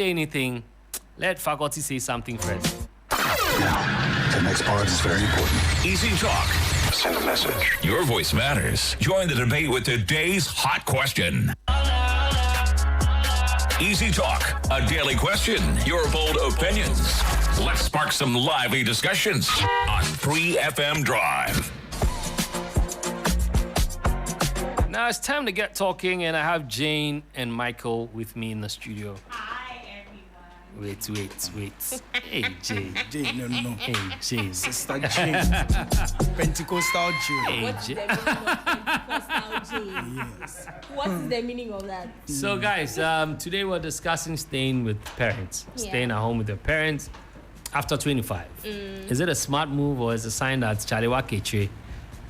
say anything, let faculty say something first. Now, the next part is very important. Easy Talk. Send a message. Your voice matters. Join the debate with today's hot question. Easy Talk, a daily question, your bold opinions. Let's spark some lively discussions on 3FM Drive. Now it's time to get talking, and I have Jane and Michael with me in the studio. Hi, everyone. Wait. Hey, Jane. Jane, no. Hey, Jane. Sister Jane. Pentecostal Jane. Hey, What's the Jane. meaning of Pentecostal Jane? Yes. What is the meaning of that? So, guys, today we're discussing staying with parents, Yeah. staying at home with your parents after 25. Is it a smart move, or is it a sign that Charlie Wakeche?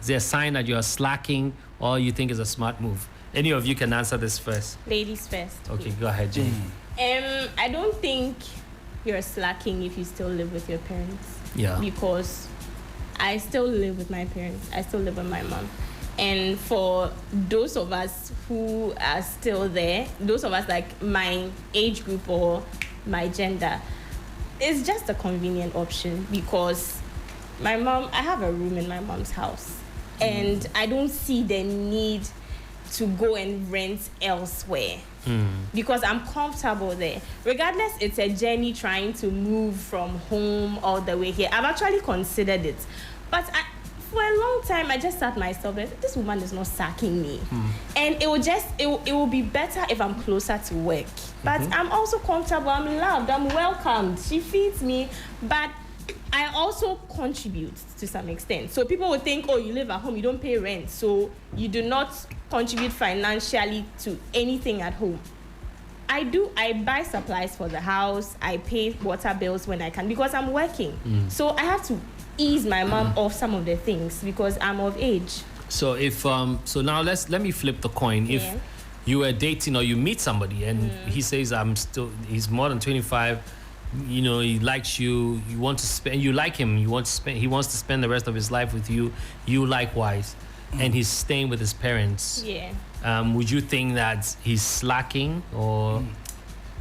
Is it a sign that you're slacking, or you think it's a smart move? Any of you can answer this first. Ladies first. Okay, go ahead, Jane. I don't think you're slacking if you still live with your parents. Yeah. Because I still live with my parents. I still live with my mom. And for those of us who are still there, those of us like my age group or my gender, it's just a convenient option because I have a room in my mom's house. And I don't see the need to go and rent elsewhere because I'm comfortable there. Regardless, it's a journey trying to move from home all the way here. I've actually considered it. But for a long time, I just sat myself there. This woman is not sacking me. And it will be better if I'm closer to work. But I'm also comfortable. I'm loved. I'm welcomed. She feeds me. But I also contribute to some extent. So people would think, oh, you live at home, you don't pay rent, so you do not contribute financially to anything at home. I do. I buy supplies for the house. I pay water bills when I can because I'm working. So I have to ease my mom off some of the things because I'm of age. So if so now let me flip the coin. If Yeah. you were dating or you meet somebody and he says he's more than 25, you know, he likes you, you want to spend, you like him, he wants to spend the rest of his life with you, you likewise, and he's staying with his parents. Yeah. Would you think that he's slacking or?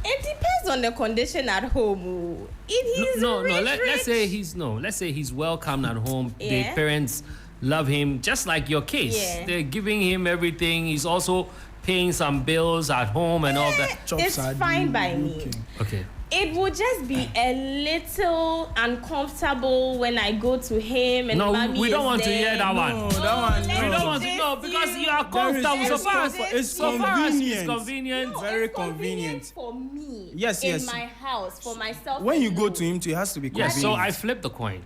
It depends on the condition at home. Oh. If he's rich, Let's say he's welcome at home. The Yeah. parents love him, just like your case. Yeah. They're giving him everything. He's also paying some bills at home and all that. it's fine by me. Okay. It would just be a little uncomfortable when I go to him and No, mommy we don't is want to there. hear that one. No, that one, let no. We me don't want to taste know because you are you. comfortable. There So is- far as it's so far as it's convenient. convenient. No, Very it's convenient convenient. for me. Yes, in yes. my house for myself. When you go alone. to him, too, it has to be Yes, convenient. so I flipped the coin.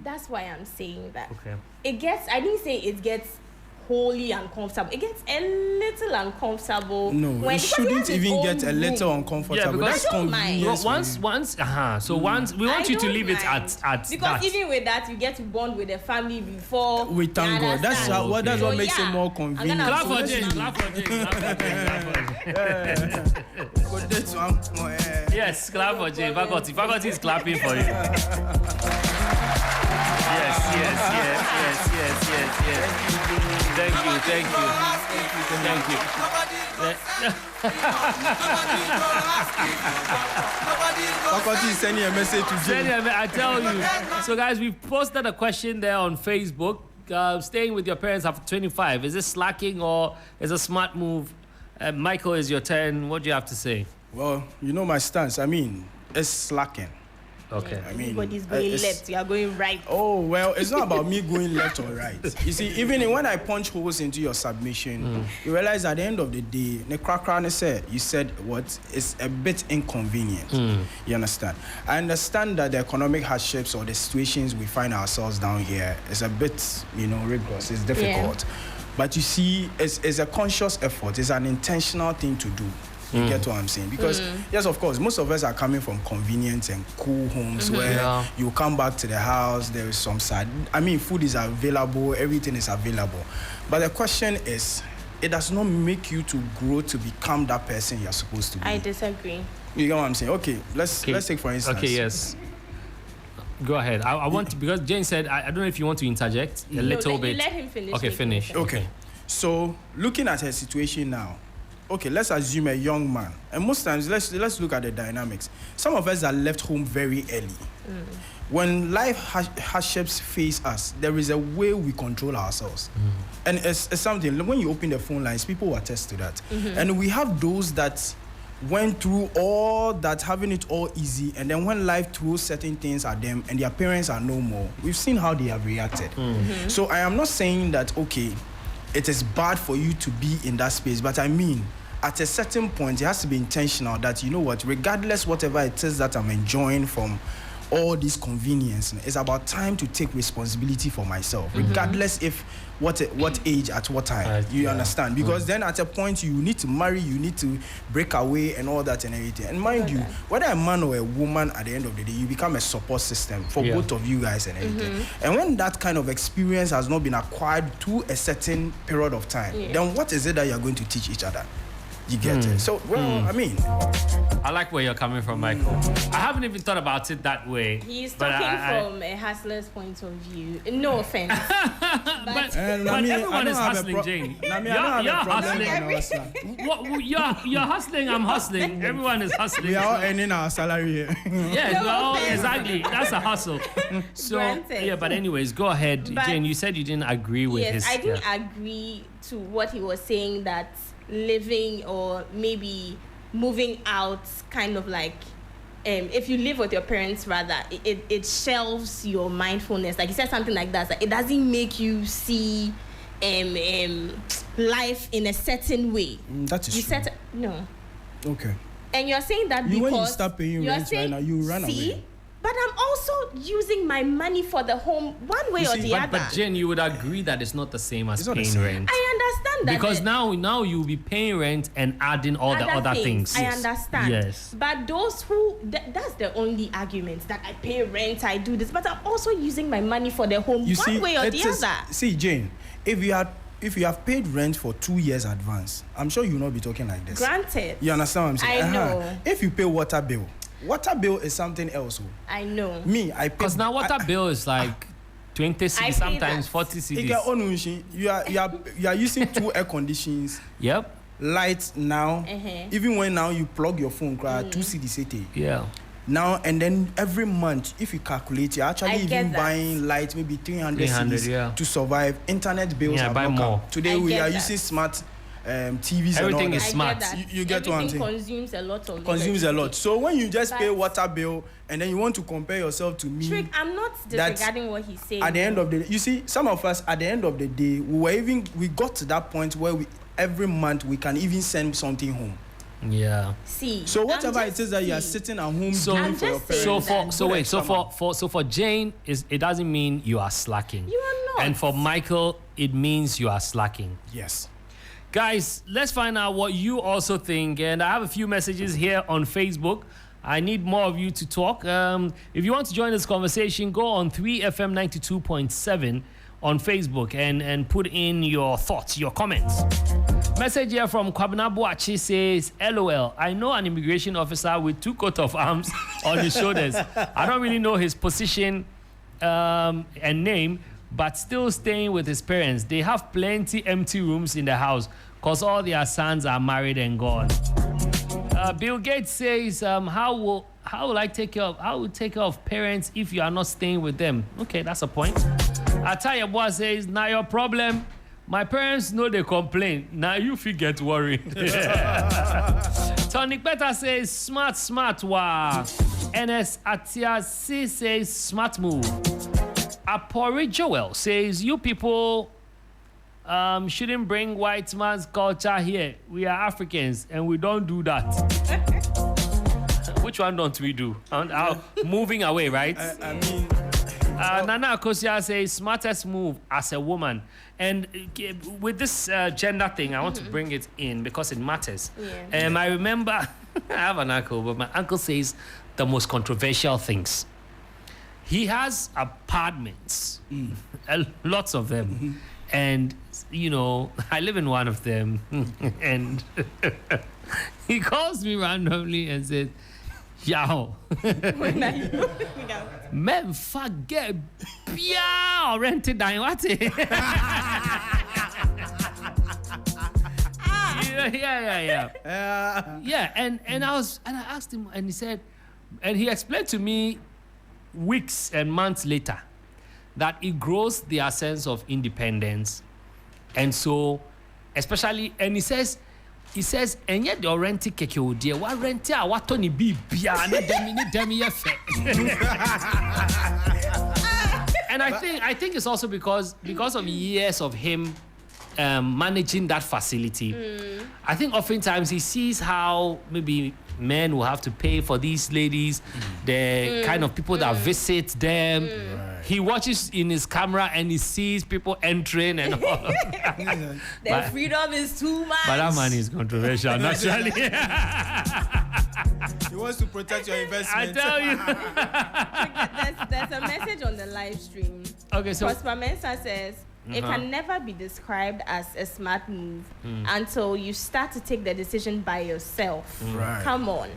That's why I'm saying that. Okay. I didn't say it gets wholly uncomfortable. It gets a little uncomfortable. No, when, it because he has shouldn't his even own get a little room. uncomfortable. Yeah, because- That's I don't mind. convenience. Once we want you to I don't leave it mind. at because that. even with that you get to bond with the family before. We thank you God. That's understand? how. That's Okay. what So, makes it yeah, more I'm gonna convenient. have Clap to for let Jane. you- Clap for Jane. Clap for Jane. But this one, Yes, clap for Jane. Faculty is clapping for you. Yes. Thank faculty is sending a message to Jane. you. I tell you. So, guys, we've posted a question there on Facebook. Staying with your parents after 25, is it slacking or is it a smart move? Michael, is your turn. What do you have to say? Well, you know my stance. I mean, it's slacking. Okay. I mean, Everybody's going it's- left. You are going right. Oh, well, it's not about me going left or right. You see, even when I punch holes into your submission, you realize at the end of the day, you said what? It's a bit inconvenient. You understand? I understand that the economic hardships or the situations we find ourselves down here is a bit, rigorous. It's difficult. But you see, it's a conscious effort. It's an intentional thing to do. You get what I'm saying? Because, yes, of course, most of us are coming from convenient and cool homes where you come back to the house, there is some sad. I mean, food is available, everything is available. But the question is, it does not make you to grow to become that person you're supposed to be. I disagree. You get what I'm saying? Okay, let's take for instance. Okay, yes. Go ahead. I want to, because Jane said, I don't know if you want to interject a little bit. Let him finish. Okay, finish. Okay. So, looking at her situation now, okay, let's assume a young man, and most times let's look at the dynamics. Some of us are left home very early. When life hardships face us, there is a way we control ourselves. And it's something, when you open the phone lines, people will attest to that. And we have those that went through all that, having it all easy, and then when life throws certain things at them and their parents are no more, we've seen how they have reacted. So I am not saying that, okay, it is bad for you to be in that space, but I mean, at a certain point, it has to be intentional that, you know what, regardless whatever it is that I'm enjoying from all this convenience, it's about time to take responsibility for myself, regardless if what age, at what time. You understand? Because then at a point you need to marry, you need to break away and all that and everything. And mind you, whether a man or a woman, at the end of the day, you become a support system for both of you guys and everything. And when that kind of experience has not been acquired through a certain period of time, then what is it that you're going to teach each other? You get it? So, well, I mean, I like where you're coming from, Michael. I haven't even thought about it that way. He's talking from a hustler's point of view. No offense. but everyone is hustling, Jane. You're hustling. You're hustling, I'm hustling. Everyone is hustling. We are all earning our salary here. Yeah, exactly. That's a hustle. So, yeah, but anyways, go ahead. But, Jane, you said you didn't agree with his... Yes, I didn't agree to what he was saying, that living or maybe moving out, kind of like if you live with your parents, rather it shelves your mindfulness. Like he said something like that, it doesn't make you see life in a certain way. That is true. No. Okay. And you're saying that when because you start paying rent right now, you run away. But I'm also using my money for the home one way or the other. But Jen, you would agree that it's not the same as paying rent. I understand that. Because now you'll be paying rent and adding all the other things. I understand. Yes. But those who, that's the only argument, that I pay rent, I do this, but I'm also using my money for the home one way or the other. See, Jane, if you have paid rent for 2 years advance, I'm sure you'll not be talking like this. Granted. You understand what I'm saying? I know. If you pay water bill is something else. I know. Me, I pay. Because now water bill is like 20 cedis, sometimes 40 cedis. You are using 2 air conditions. Yep. Lights now. Even when now you plug your phone, 2 cedis. Yeah. Now and then every month, if you calculate, you're actually even buying lights, maybe 300 cedis to survive. Internet bills are buy more. Today we are using smart TVs. Everything and all is smart. You get one thing. Consumes a lot of So when you just pay water bill and then you want to compare yourself to me, Trick, I'm not disregarding what he's saying. At the end of the day, you see, some of us at the end of the day, we got to that point where every month we can even send something home. Yeah. See. So whatever it is that you are sitting at home doing for your parents. So for Jane, it doesn't mean you are slacking. You are not. And for Michael, it means you are slacking. Yes. Guys, let's find out what you also think. And I have a few messages here on Facebook. I need more of you to talk. If you want to join this conversation, go on 3FM 92.7 on Facebook and put in your thoughts, your comments. Message here from Kwabena Boachi says, LOL, I know an immigration officer with 2 coats of arms on his shoulders. I don't really know his position and name, but still staying with his parents. They have plenty empty rooms in the house because all their sons are married and gone. Bill Gates says, how will I take care of parents if you are not staying with them? Okay, that's a point. Ataya Boa says, now your problem. My parents know they complain. Now you get worried. Tony Beta says, smart, wow. NS Atia C says, smart move. Apori Joel says, you people shouldn't bring white man's culture here. We are Africans and we don't do that. Which one don't we do? Moving away, right? I mean... Nana Akosia says, smartest move as a woman. And with this gender thing, I want to bring it in because it matters. Yeah. I remember, I have an uncle, but my uncle says the most controversial things. He has apartments, lots of them. And, I live in one of them. And he calls me randomly and says, Yow. Men forget Pia rented down what? Yeah, and I asked him, and he said, and he explained to me weeks and months later that it grows their sense of independence, and so especially, and he says, and yet the renting keke dear, what rent what Tony be and I think it's also because of years of him managing that facility. I think oftentimes he sees how maybe men will have to pay for these ladies, the kind of people that visit them. He watches in his camera and he sees people entering and all. The freedom is too much. But that man is controversial, naturally. He wants to protect your investment. I tell you. There's a message on the live stream. Okay, so Prosper Mensah says, it can never be described as a smart move until you start to take the decision by yourself. Right. Come on.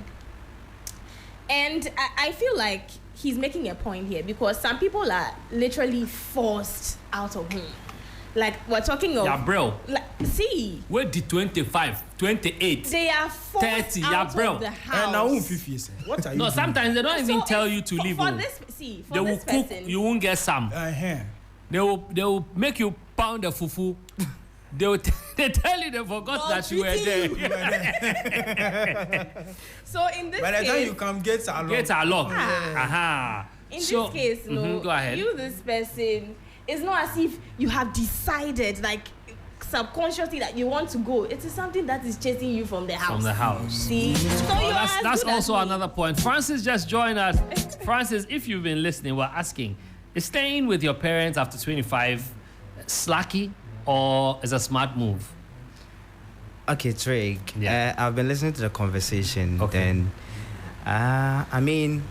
And I feel like he's making a point here because some people are literally forced out of home. Like, we're talking of... Yeah, bro. Like, see. Where the 25, 28, They are forced 30, out yeah, bro. of the house. What are you No, doing? sometimes they don't even So tell if- you to for- leave. For Oh. this, see, for They will this cook, person... you won't get some. They will make you pound the fufu. They tell you they forgot that you were there. So in this By the time case... you come, get along. Get along. Aha. In So- this case, no, go ahead. you, this person, it's not as if you have decided, like, subconsciously that you want to go. It is something that is chasing you from the house. From the house. See? So Oh, you're as that's good as also me. another point. Francis just joined us. Francis, if you've been listening, we're asking, is staying with your parents after 25 slacky or is a smart move? Okay, Trey. Yeah. I've been listening to the conversation. Okay. And I mean,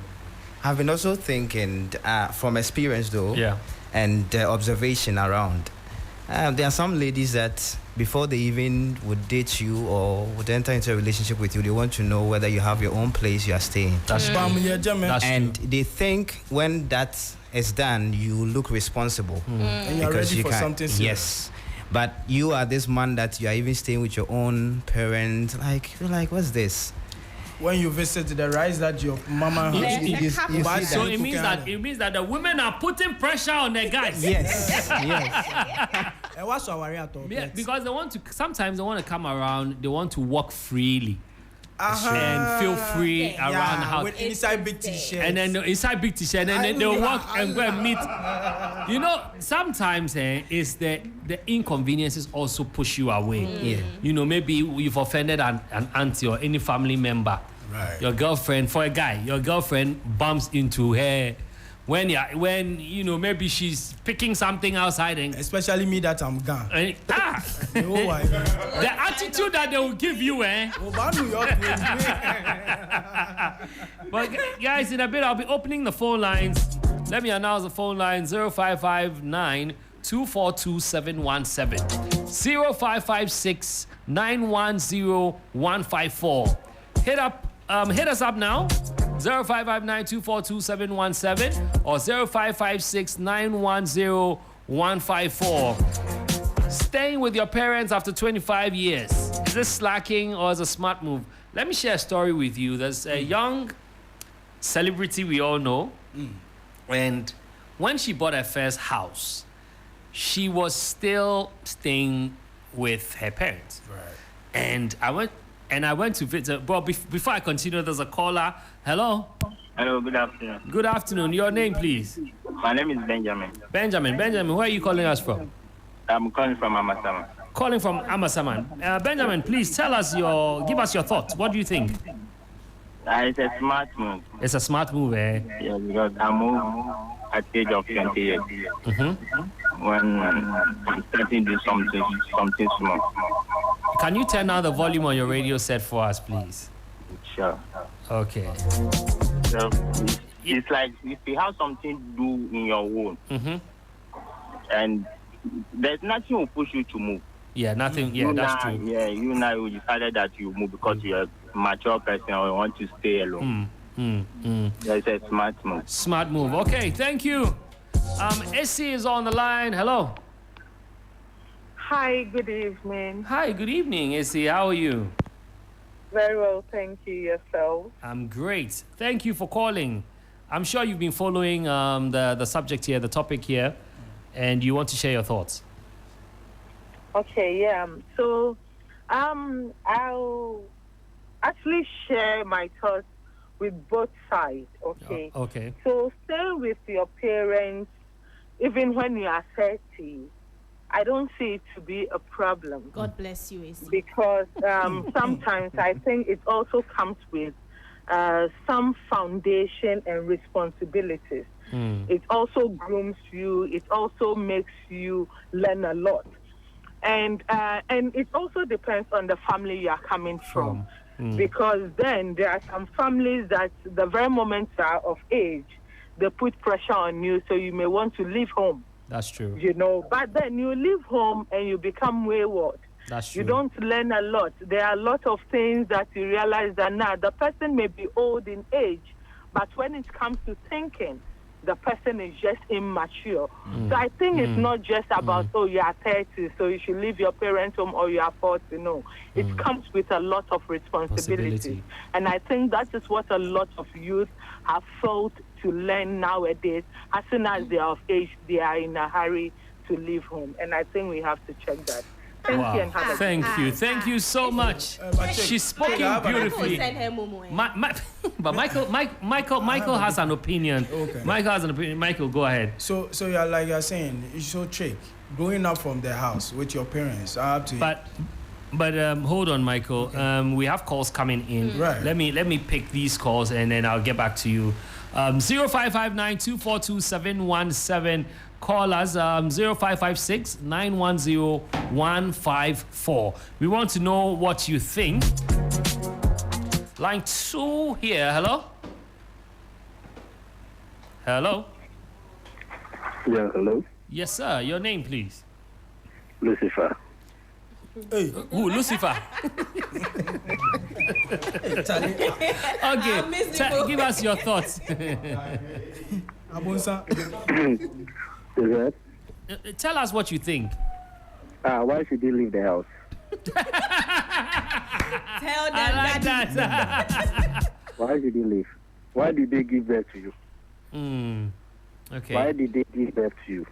I've been also thinking from experience though. Yeah. And observation around. There are some ladies that before they even would date you or would enter into a relationship with you, they want to know whether you have your own place you are staying. That's true. That's And true. they think when that is done, you look responsible. And you're Because ready you for can't- something serious. Yes. But you are this man that you are even staying with your own parents. Like, you're like, what's this? When you visit the rice that your mama There's has. a you couple- But see So that? it means that the women are putting pressure on the guys. Yes, yes. And what's our worry at all? Yeah, because sometimes they want to come around, they want to walk freely and feel free Yeah. around the house. with inside big t-shirt. And then inside big t-shirt, and then they'll walk and go and meet. You know, sometimes it's the inconveniences also push you away. Yeah. You know, maybe you've offended an auntie or any family member. Right. Your girlfriend, for a guy, your girlfriend bumps into her when you know maybe she's picking something outside and Especially me that I'm gone. the Oh, I attitude that they will give you, New York But guys, in a bit, I'll be opening the phone lines. Let me announce the phone line 0559 242 717 0556 910 154. Hit us up now. 0559 242 717 or 0556 910 154. Staying with your parents after 25 years. Is this slacking or is it a smart move? Let me share a story with you. There's a young celebrity we all know. And when she bought her first house, she was still staying with her parents. Right. And I went to visit. But before I continue, there's a caller. Hello. Hello, good afternoon. Good afternoon. Your name, please. My name is Benjamin. Benjamin, where are you calling us from? I'm calling from Amasama. Calling from Amasaman. Benjamin, please give us your thoughts. What do you think? It's a smart move. It's a smart move, eh? Yeah, because I moved at the age of 20 years. When I'm starting to do something small. Can you turn down the volume on your radio set for us, please? Sure. Okay. So it's like if you have something to do in your own, and there's nothing will push you to move. Yeah, nothing. Yeah, that's true. Yeah, you now you decided that you move because you're a mature person or you want to stay alone. That's a smart move. Smart move. Okay, thank you. AC is on the line. Hello. Hi, good evening. Hi, good evening, Issy. How are you? Very well, thank you. Yourself? I'm great. Thank you for calling. I'm sure you've been following the subject here, the topic here, and you want to share your thoughts. Okay, yeah. So, I'll actually share my thoughts with both sides. Okay. Okay. So, stay with your parents, even when you are 30. I don't see it to be a problem. God bless you, Issy. Because sometimes I think it also comes with some foundation and responsibilities. It also grooms you. It also makes you learn a lot, and it also depends on the family you are coming from. Because then there are some families that the very moment you are of age, they put pressure on you, so you may want to leave home. That's true. You know, but then you leave home and you become wayward. That's true. You don't learn a lot. There are a lot of things that you realize that now the person may be old in age, but when it comes to thinking, the person is just immature. So I think it's not just about, oh, you are 30, so you should leave your parents home, or you are 40. No, it comes with a lot of responsibility. And I think that is what a lot of youth have failed to learn nowadays. As soon as they are of age, they are in a hurry to leave home. And I think we have to check that. Thank you and have a Thank you so much. She's spoken beautifully. But Michael has an opinion. Okay. Michael has an opinion. Michael, go ahead. So you're saying, so trick, growing up from the house with your parents, up to But hold on, Michael. We have calls coming in. Right. Let me pick these calls and then I'll get back to you. 0559-242-717. Call us 0556-910-154. We want to know what you think. Line 2 here. Hello? Hello? Yeah, hello? Yes, sir. Your name, please. Lucifer. Hey. Ooh, Lucifer. Okay. Give us your thoughts. Abunsa. Is that? Tell us what you think. Why should he leave the house? Tell them I like that. Why did he leave? Why did they give birth to you? Okay. Why did they give birth to you?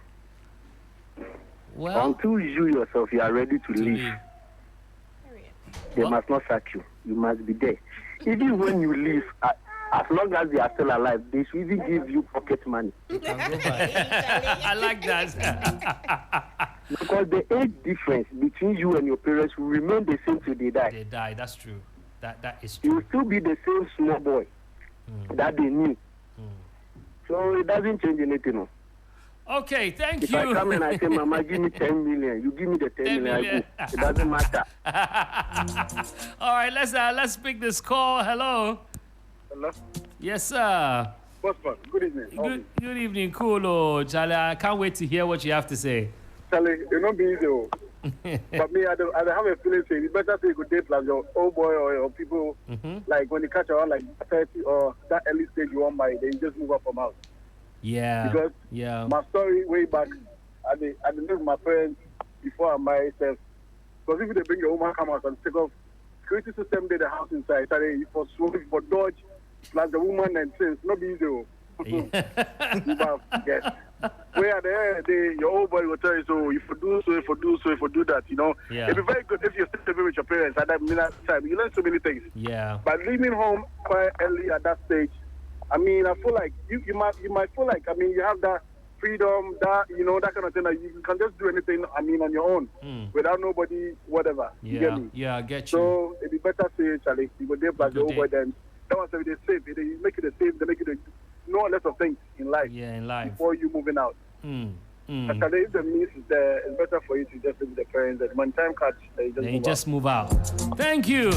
Well, Until you yourself, you are ready to leave, they must not sack you. You must be there. Even when you leave, as long as they are still alive, they should even give you pocket money. I like that. Because the age difference between you and your parents will remain the same till they die. They die. That's true. That is You true. will still be the same small boy that they knew. So it doesn't change anything. No. Okay, thank If you. I come and I say, Mama, give me 10 million, you give me the 10 million, I go. It doesn't matter. All right, let's pick this call. Hello. Hello? Yes, sir. Bossman, good evening. Good evening, Kulo. Charlie, I can't wait to hear what you have to say. Charlie, you're not being easy. But me, I don't have a feeling saying it's better to go date like your old boy or your people, like when you catch around like 30 or that early stage you want marry, then you just move up from house. Yeah. Because yeah. my story way back, I live with my parents before I married myself. Because if they bring your woman come out and take off, security system did the house inside, for for dodge, plus the woman and things, not be easy. Yes. Where at the end of the day, your old boy will tell you, so if you do so, if you do so, if you do that, you know. Yeah. It'd be very good if you're still living with your parents at that time. You learn so many things. Yeah. But leaving home quite early at that stage, I mean, I feel like you might feel like, I mean, you have that freedom, that, you know, that kind of thing, that you can just do anything, I mean, on your own, without nobody, whatever. You get me? Yeah, I get you. So it'd be better to Charlie, you go there plus the over then. That was they save. They make it the same, they make it know less of things in life. Yeah, in life. Before you moving out. Actually, if the means is there, it's better for you to just live with the parents. And when time cuts, you just move out. Thank you.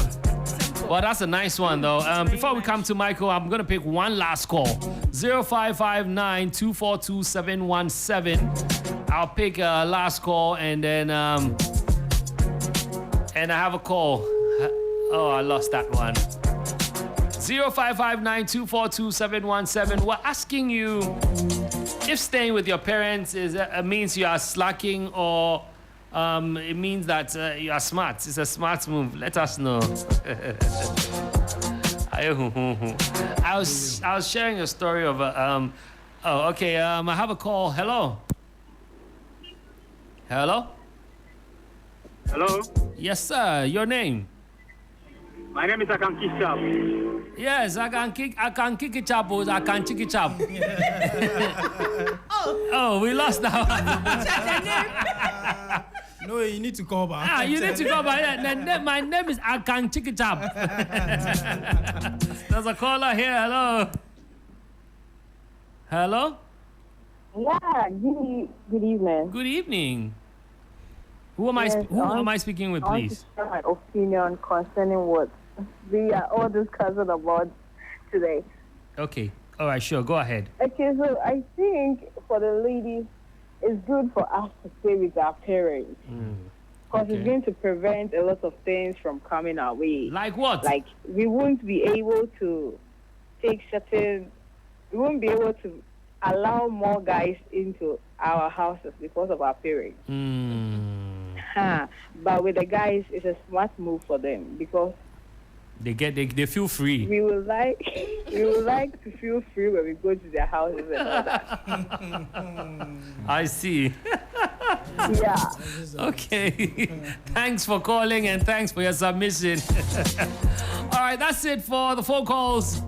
Well, that's a nice one, though. Before we come to Michael, I'm going to pick one last call. 0559-242-717. I'll pick a last call, and then and I have a call. Oh, I lost that one. 0559-242-717. We're asking you if staying with your parents means you are slacking, or it means that you are smart. It's a smart move. Let us know. I was sharing a story of a I have a call. Hello. Hello. Hello. Yes, sir. Your name? My name is Akan Kishap. Yes, I can kick it up. I can kick it up. Oh, we lost that one. No, you need to call back. You need to call back. My name is I can kick it up. There's a caller here. Hello. Hello. Yeah. Good evening. Good evening. Who am I speaking with, please? I want to share my opinion concerning what we are all discussing about today. Okay. All right, sure. Go ahead. Okay, so I think for the ladies, it's good for us to stay with our parents. Because it's going to prevent a lot of things from coming our way. Like what? Like, we won't be able to we won't be able to allow more guys into our houses because of our parents. But with the guys, it's a smart move for them because they feel free. We would like to feel free when we go to their houses and all that. I see. Yeah. Okay. Thanks for calling and thanks for your submission. All right, that's it for the phone calls.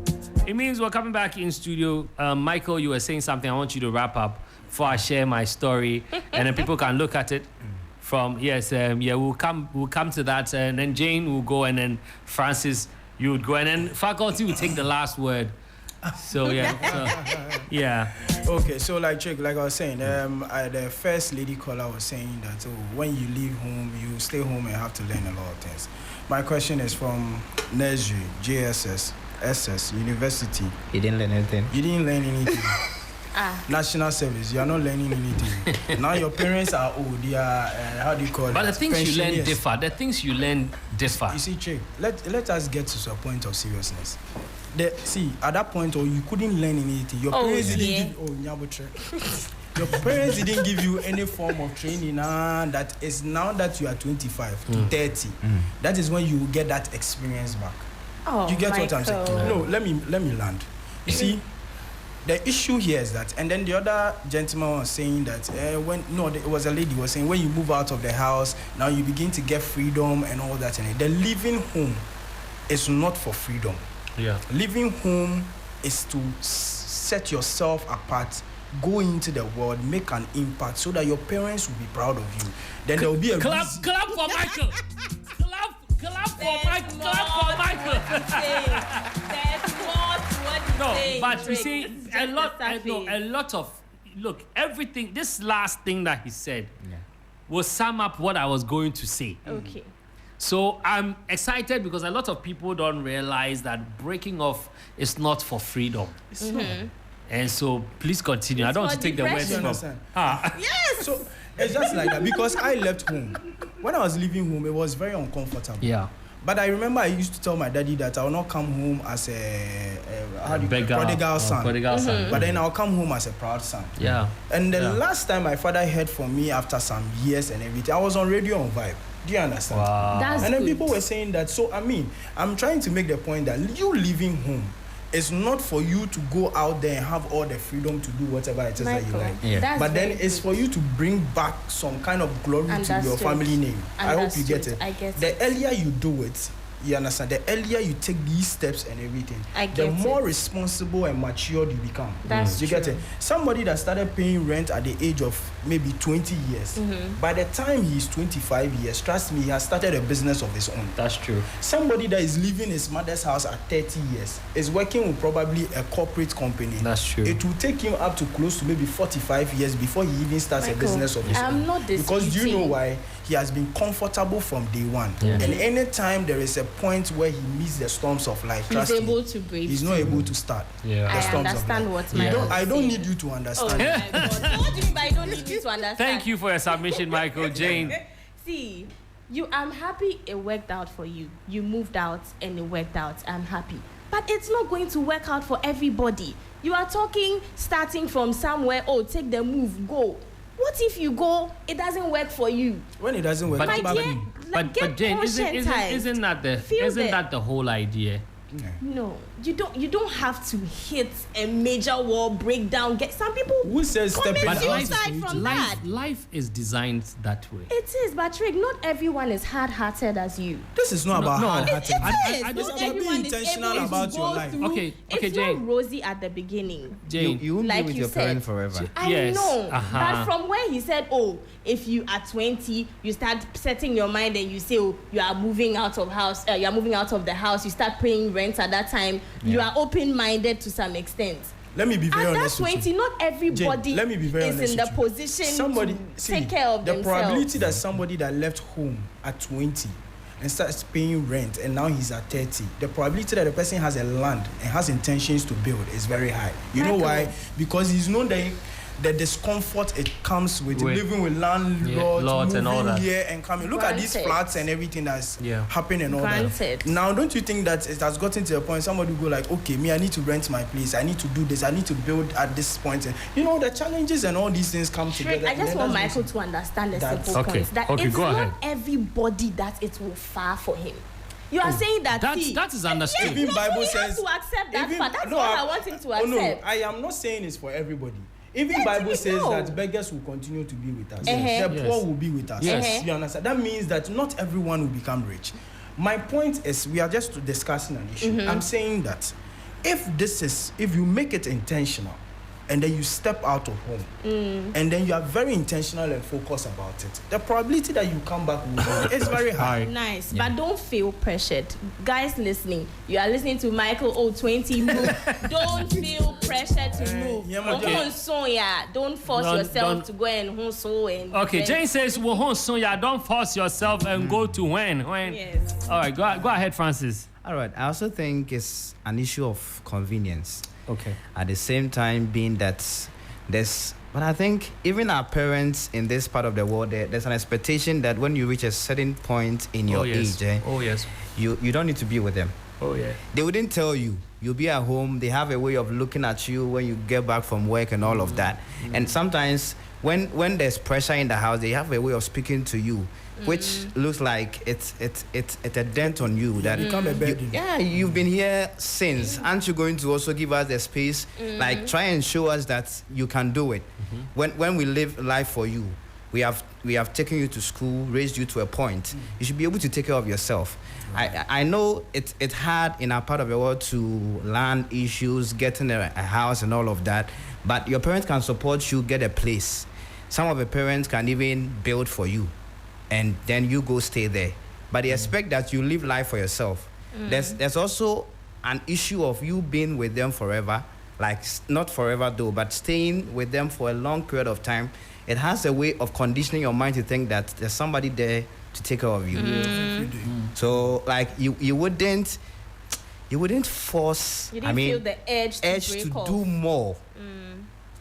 It means we're coming back in studio. Michael, you were saying something. I want you to wrap up before I share my story, and then people can look at it. We'll come to that, and then Jane will go, and then Francis, you would go, and then faculty will take the last word. Okay, so like I was saying, the first lady caller was saying that when you leave home, you stay home and have to learn a lot of things. My question is from nursery, JSS, SS, university. You didn't learn anything. You didn't learn anything. National service, you are not learning anything. Now your parents are old, they are, how do you call it? But the things you learn differ. The things you learn differ. You see, Chick, let us get to a point of seriousness. At that point, you couldn't learn anything. Your parents your parents didn't give you any form of training. That is now that you are 25 to 30. That is when you will get that experience back. You get what I'm saying? No, let me land. You see, the issue here is that, and then the other gentleman was saying that it was a lady was saying when you move out of the house, now you begin to get freedom and all that. And the living home is not for freedom. Yeah. Living home is to set yourself apart, go into the world, make an impact, so that your parents will be proud of you. Then there will be a clap for Michael. Clap for Michael. No, but you see, a lot of everything. This last thing that he said will sum up what I was going to say. Okay. So I'm excited because a lot of people don't realize that breaking off is not for freedom. And so please continue. I don't want to take the words from. Yes. So it's just like that because I left home. When I was leaving home, it was very uncomfortable. Yeah. But I remember I used to tell my daddy that I will not come home as a prodigal son. But then I'll come home as a proud son. Yeah. And the last time my father heard from me after some years and everything, I was on radio on Vibe. Do you understand? Wow. And then people were saying that. So, I'm trying to make the point that you leaving home is not for you to go out there and have all the freedom to do whatever it is that you like. Yeah. But then it's for you to bring back some kind of glory to your family name. I hope you get it. I get the earlier you do it, you understand, the earlier you take these steps and everything, the more responsible and matured you become. That's you get it? Somebody that started paying rent at the age of maybe 20 years, by the time he's 25 years, trust me, he has started a business of his own. That's true. Somebody that is leaving his mother's house at 30 years is working with probably a corporate company. That's true. It will take him up to close to maybe 45 years before he even starts a business of his own. I'm not disputing. Because do you know why? He has been comfortable from day one. Yeah. And anytime there is a point where he meets the storms of life, he's able to breathe. He's not able to start the I storms understand of what life. Michael I don't need you to understand. Oh my God. So what do you mean by I don't need you to understand? Thank you for your submission, Michael. Jane. See, I'm happy it worked out for you. You moved out and it worked out. I'm happy. But it's not going to work out for everybody. You are talking starting from somewhere, take the move, go. What if you go, it doesn't work for you? When it doesn't work, But- My come back dear, to me. like, But Jane, isn't that the whole idea? No, you don't have to hit a major wall breakdown. Get some people Who says commit stepping out? suicide from that. Life is designed that way. It is, but Trick, not everyone is hard-hearted as you. This is not about no. hard-hearted. It is. It's Not about everyone being is intentional able to about your go life. through. Okay, It's Jane. not rosy at the beginning. Jane, You won't Like be with you your said. parent forever. I Yes, know, uh-huh. but from where he said, "Oh, if you are 20, you start setting your mind and you say, oh, you are moving out of house, you are moving out of the house. You start paying rent at that time. You are open-minded to some extent. Let me be very At that honest with 20, you. not everybody Jane, let me be very is honest in the with you. position Somebody to see, take care of the themselves. probability that somebody that left home at 20 and starts paying rent and now he's at 30, the probability that the person has a land and has intentions to build is very high. You know why? Because he's known the discomfort it comes with living with landlords, lords moving and all that. here and coming. Look at these Granted. flats and everything that's Yeah. happening and all Granted. that. Now, don't you think that it has gotten to a point somebody will go like, okay, me, I need to rent my place, I need to do this, I need to build at this point. And, you know, the challenges and all these things come Trick, together. I and just then want that's Michael to understand the That's- simple Okay, point that okay, it's go not ahead. everybody that it will far for him. You are saying that that is understood. Even no, Bible so he has says to accept that even- fact. That's no, what I want him to Oh no, accept. I am not saying it's for everybody. Even Yes, Bible we says know. that beggars will continue to be with us. Uh-huh. The Yes. poor will be with us. Yes. You understand? That means that not everyone will become rich. My point is, we are just discussing an issue. Mm-hmm. I'm saying that if you make it intentional, and then you step out of home, and then you are very intentional and focused about it, the probability that you come back is very high. Nice, but don't feel pressured. Guys listening, you are listening to Michael O20 move. Don't feel pressured to move. yeah, my dear. Don't force yourself to go and and Okay, Jane says, "Well, so yeah, don't force yourself and go to when." Yes. All right, go ahead, Francis. All right. I also think it's an issue of convenience. Okay. At the same time, being that but I think even our parents in this part of the world, there's an expectation that when you reach a certain point in your age, yes. you don't need to be with them. Oh yeah. They wouldn't tell you. You'll be at home. They have a way of looking at you when you get back from work and all of that. And sometimes when there's pressure in the house, they have a way of speaking to you, which looks like it's a dent on you. That become a burden. you've been here since. Aren't you going to also give us the space? Like try and show us that you can do it. When we live life for you, we have taken you to school, raised you to a point. You should be able to take care of yourself. I know it's hard in our part of the world to land issues, getting a house and all of that, but your parents can support you get a place. Some of the parents can even build for you, and then you go stay there. But they expect that you live life for yourself. There's also an issue of you being with them forever, like not forever though, but staying with them for a long period of time. It has a way of conditioning your mind to think that there's somebody there to take care of you. So like you wouldn't force. You didn't feel the edge to break off. do more.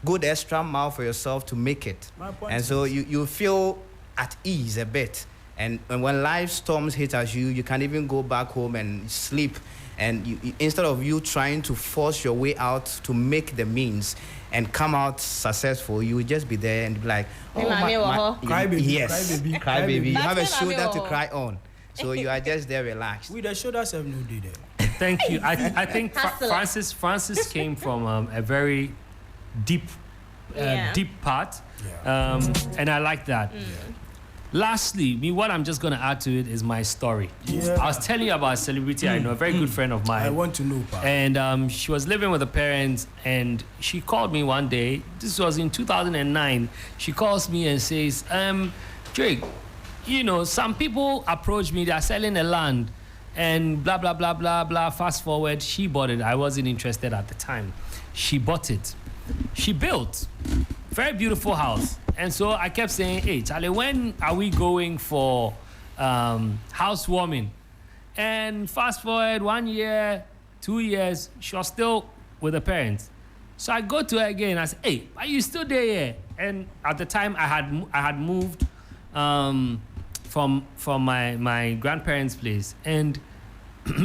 Go the extra mile for yourself to make it. And so you feel at ease a bit. And when life storms hit at you, you can even go back home and sleep. And you, instead of you trying to force your way out to make the means and come out successful, you would just be there and be like, Cry baby, yes, cry baby, cry baby. You have a That's when shoulder I'm to your- cry on. So you are just there relaxed. We the shoulders have no day there. Thank you. I think Hustler. Francis came from a very deep deep part, and I like that. Lastly, what I'm just going to add to it is my story. Yeah. I was telling you about a celebrity I know, a very good friend of mine. I want to know, Pa. And she was living with her parents, and she called me one day. This was in 2009. She calls me and says, Drake, you know, some people approach me, they're selling the land, and blah, blah, blah, blah, blah. Fast forward, she bought it. I wasn't interested at the time. She bought it. She built. Very beautiful house. And so I kept saying, hey, Charlie, when are we going for housewarming? And fast forward 1 year, 2 years, she was still with her parents. So I go to her again. I say, hey, are you still there? Yeah? And at the time, I had moved from my grandparents' place. And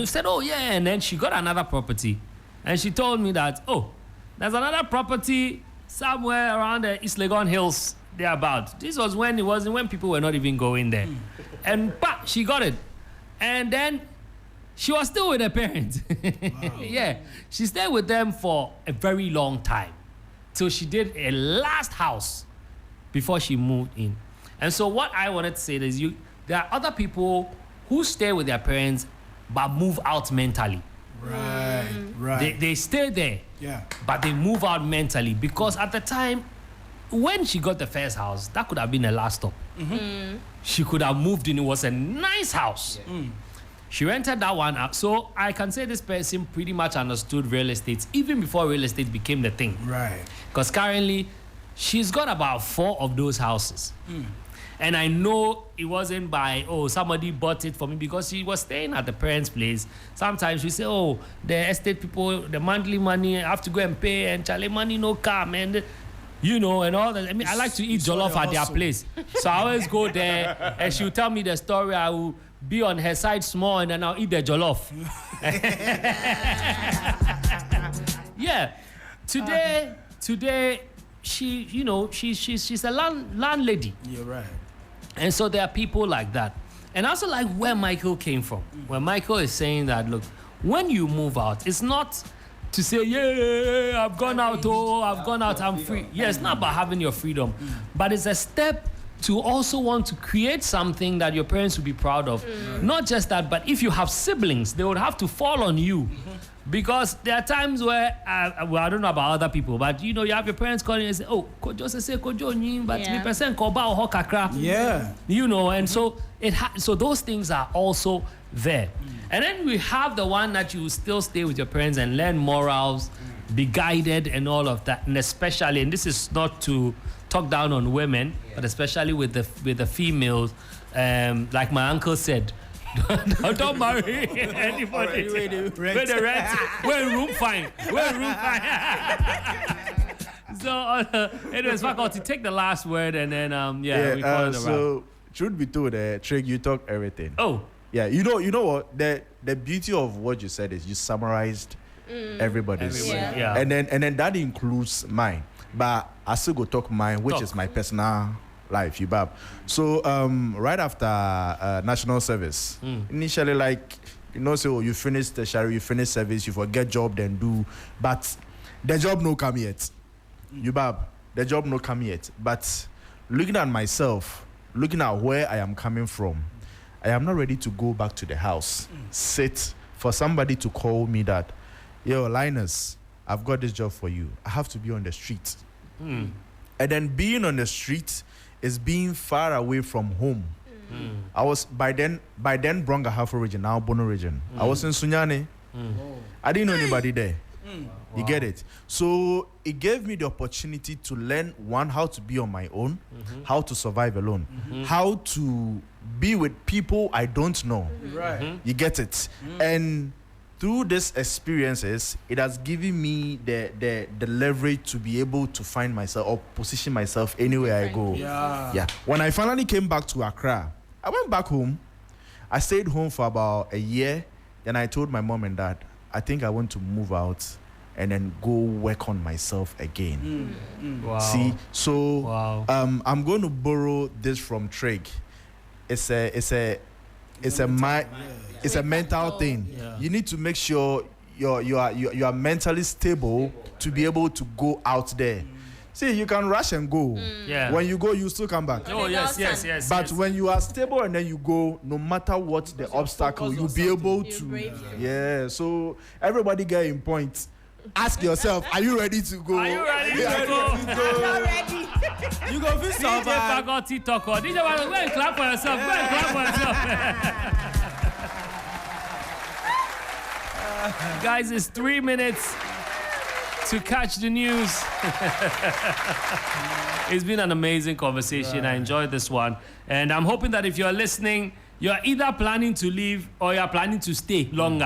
said, oh, yeah. And then she got another property. And she told me that, oh, there's another property somewhere around the East Legon Hills thereabout. This was when it wasn't when people were not even going there. And she got it. And then she was still with her parents. Yeah. She stayed with them for a very long time. Till she did a last house before she moved in. And so what I wanted to say is there are other people who stay with their parents but move out mentally. Right. They stay there, but they move out mentally because at the time, when she got the first house, that could have been her last stop. She could have moved in. It was a nice house. She rented that one out. So I can say this person pretty much understood real estate even before real estate became the thing. Right. Because currently, she's got about 4 of those houses. And I know it wasn't by, somebody bought it for me because she was staying at the parents' place. Sometimes she say, the estate people, the monthly money, I have to go and pay, and Charlie money no come, and and all that. I mean, I like to eat jollof at their place. So I always go there, and she'll tell me the story. I will be on her side small, and then I'll eat the jollof. Yeah. Today, she's a landlady. You're right. And so there are people like that. And also like where Michael came from. Where Michael is saying that, look, when you move out, it's not to say, I've gone out, I'm free. Yeah, it's not about having your freedom. But it's a step to also want to create something that your parents will be proud of. Not just that, but if you have siblings, they would have to fall on you. Because there are times where, I don't know about other people, but you have your parents calling and say, Kojo say Kojo nyi, but me person koba oho kakra. Yeah. And so so those things are also there. And then we have the one that you still stay with your parents and learn morals, be guided and all of that. And especially, and this is not to talk down on women, but especially with the females, like my uncle said, don't marry anybody. Where the rent? Where room fine? So, anyways, faculty, take the last word and then we call it a wrap. So, truth be told, Trig, you talk everything. Oh. Yeah, you know what? The beauty of what you said is you summarized everybody's. Yeah. And then that includes mine. But I still go talk mine, which is my personal life, Yubab. So right after national service, initially so you finish the shari, you finish service, you forget job, then do. But the job no come yet. Yubab, the job no come yet. But looking at myself, looking at where I am coming from, I am not ready to go back to the house, sit for somebody to call me that, yo, Linus, I've got this job for you. I have to be on the street. And then being on the street is being far away from home. I was by then Bronga Hafo region, now Bono region. I was in Sunyani. I didn't know anybody there. You get it? So it gave me the opportunity to learn how to be on my own, how to survive alone, how to be with people I don't know. Right. You get it? And through these experiences, it has given me the leverage to be able to find myself or position myself anywhere I go. Yeah. When I finally came back to Accra, I went back home. I stayed home for about a year. Then I told my mom and dad, I think I want to move out and then go work on myself again. Wow. See, so wow. I'm going to borrow this from Trig. It's a mental thing. Yeah. You need to make sure you are mentally stable to be able to go out there. See, you can rush and go. Yeah. When you go, you still come back. Oh, yes. But when you are stable and then you go, no matter what the obstacle, you'll be able to. Yeah. So everybody get in point. Ask yourself, are you ready to go? Are you ready to go? I'm not ready. You go feel DJ Faculty talk. DJ, go and clap for yourself. Go and clap for yourself. Guys, it's 3 minutes to catch the news. It's been an amazing conversation. Right. I enjoyed this one. And I'm hoping that if you're listening, you're either planning to leave or you're planning to stay longer.